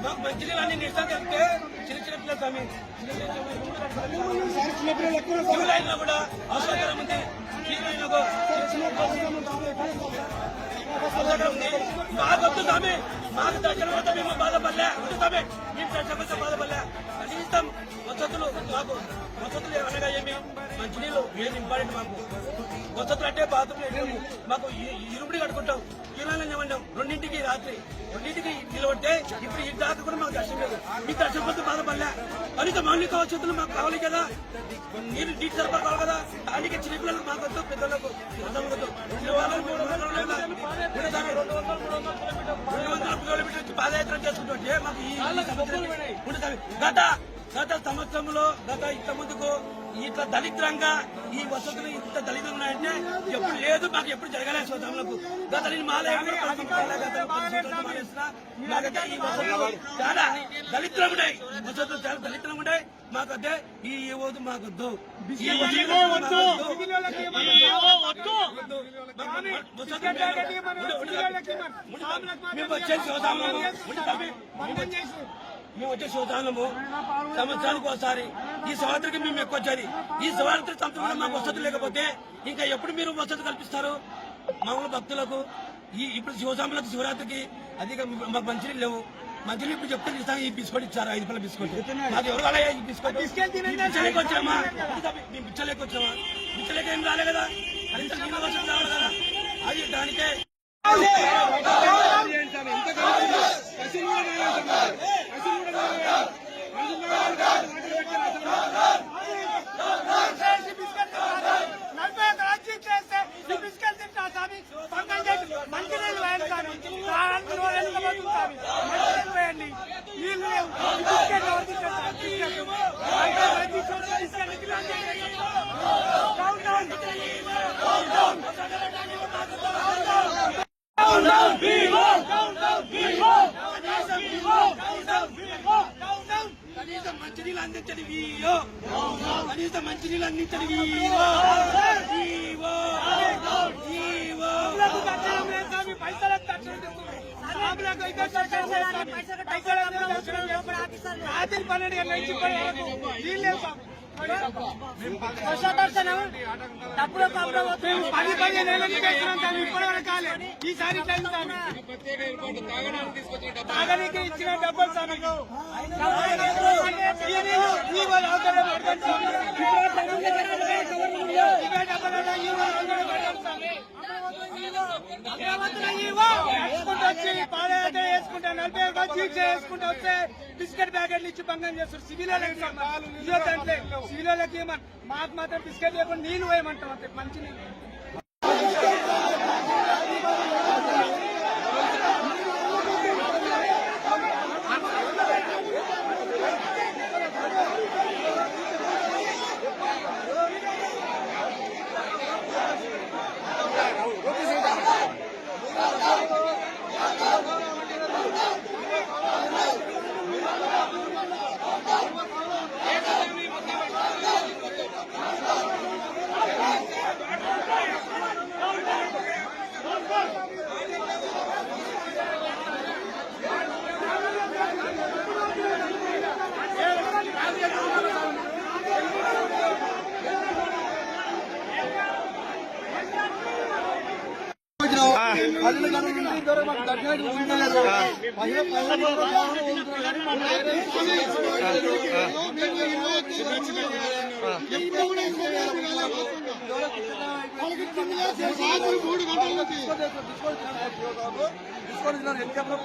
మాకు మంచి నీళ్ళు నిజంగా వెళ్తే చిన్న చిన్న పిల్లలు స్వామి క్యూ లైన్ లో కూడా అవసరం ఉంది. క్యూ లైన్ లో మాకు వద్దు స్వామి, మాకు దర్శనం వద్ద మేము బాధపడలే స్వామి, మేము దర్శనం వద్ద బాధపడలే. కనీసం వసతులు మాకు వసతులు అనగా ఏమి మంచినీళ్ళు ఏమి ఇంపార్టెంట్. మాకు వసతులు అంటే బాత్రూమ్ మాకు ఇరుముడి కట్టుకుంటాం. కీలాలని ఏమన్నాం రెండింటికి రాత్రి రెండింటికి నిలబడితే ఇప్పుడు ఈ దాకా కూడా మాకు దర్శనం లేదు. మీ దర్శనం వద్ద బాధపడలే. కనీసం మౌలిక వసతులు మాకు కావాలి కదా, నీరు నీటి సరఫరా కావాలి కదా. దానికి చిన్నపిల్లలకు మాకు వద్దు, పెద్దలకు వద్దు. 200 కిలోమీటర్లు పాదయాత్ర చేసుకుంటుంటే మాకు గత సంవత్సరంలో ఇంత ముందుకు ఇట్లా దళిద్రంగా ఈ వసతులు ఇంత దళితంగా ఉన్నాయంటే ఎప్పుడు లేదు, మాకు ఎప్పుడు జరగలేదు. స్వతంత్రంలో గత నేను మానేస్తున్నా నాకైతే ఈ వసతులు చాలా దళిద్రం ఉన్నాయి, వసతులు చాలా దళిద్రం ఉన్నాయి. మాకైతే ఈ వద్దు, మాకొద్దు మేము వచ్చే శివధానము సంవత్సరానికి ఒకసారి. ఈ సంవత్సరానికి మేము ఎక్కువ వచ్చేది. ఈ సంవత్సరం సంవత్సరంలో మాకు వసతులు లేకపోతే ఇంకా ఎప్పుడు మీరు వసతులు కల్పిస్తారు మామూలు భక్తులకు? ఇప్పుడు శివస్వాములకు శివరాత్రికి అధిక మాకు మంచినీళ్ళు లేవు. మంచినీళ్ళు ఇప్పుడు చెప్తే ఇస్తాను. ఈ బిస్కెట్ ఇచ్చారు, 5 రూపాయల బిస్కెట్. మాకు ఎవరు కాలే ఈ బిస్కెట్? బిచ్చలేక వచ్చామా? మేము బిచ్చలేక వచ్చామా? బిచ్చలేక ఏం రాలే కదా, అది నీళ్ళ వసతులు రావాలి కదా. అది దానికే కనీసం మంచినీళ్ళు అందించండి వీవో, కనీసం మంచినీళ్ళు అందించండి వీవో. రాత్రి 12 గంటల నుంచి నీళ్ళు దర్శనం డబ్బులు 10-15 ఏళ్ళ నుంచి ఇప్పటి వరకు కాలే. ఈసారి తాగడానికి ఇచ్చిన డబ్బులు వచ్చి పాదయాత్ర వేసుకుంటా 40 జీప్ చేసుకుంటూ వస్తే బిస్కెట్ ప్యాకెట్లు ఇచ్చి భంగం చేస్తారు. సివిలోకి సివిలోకి ఏమని మాకు మాత్రం బిస్కెట్ లేకుండా నీళ్ళు వేయమంటాం అంతే, మంచి నీళ్ళు.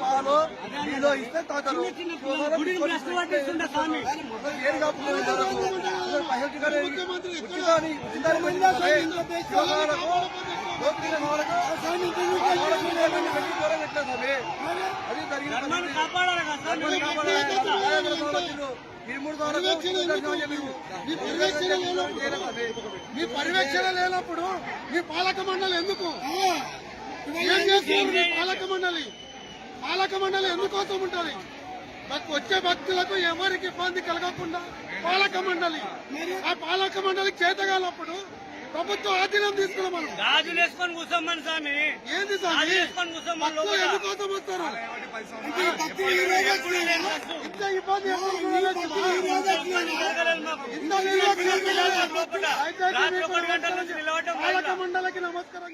పాలు నీలో ఇస్తే తాగుతారు. మీ పర్యవేక్షణ లేనప్పుడు మీ పాలక మండలి ఎందుకు ఏం చేస్తుంది? పాలక మండలి ఎందుకోసం ఉంటుంది? వచ్చే భక్తులకు ఎవరికి ఇబ్బంది కలగకుండా పాలక మండలి, ఆ పాలక మండలికి చేతగాలప్పుడు ప్రభుత్వ ఆధీనం తీసుకున్నాం మనం. గాజులు వేసుకొని కూర్చోమని స్వామి, ఏంది స్వామి గాజులు వేసుకొని కూర్చోమని తక్కువ లోపల. ఎందుకోసం వస్తారు? ఎప్పుడు లేని ఖర్చు. ఇంత ఇబ్బంది ఎప్పుడు చూడలేదు మా. జరగలేదు మాకు. ఇంత నిర్లక్ష్యం లోపల అయితే రాత్రి మీకు 1 గంటల నుంచి నిలబడటం పాలక మండలికి నమస్కారం.